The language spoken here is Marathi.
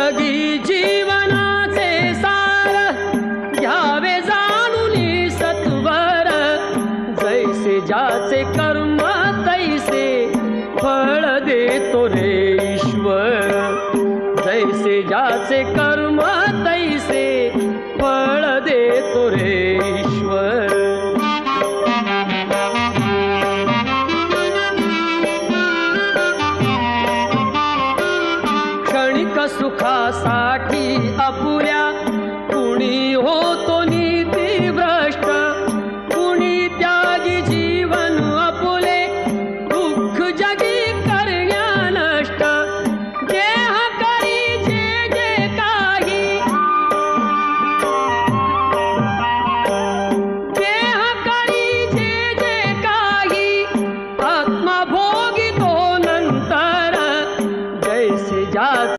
जिंदगी जीवनाचे सार घ्यावे जाणून सत्वर जैसे ज्याचे कर्म तैसे फळ देतो रे ईश्वर जैसे ज्याचे कर्म तैसे फळ देतो रे ईश्वर क्षणिक सुखासाठी अपुऱ्या कुणी हो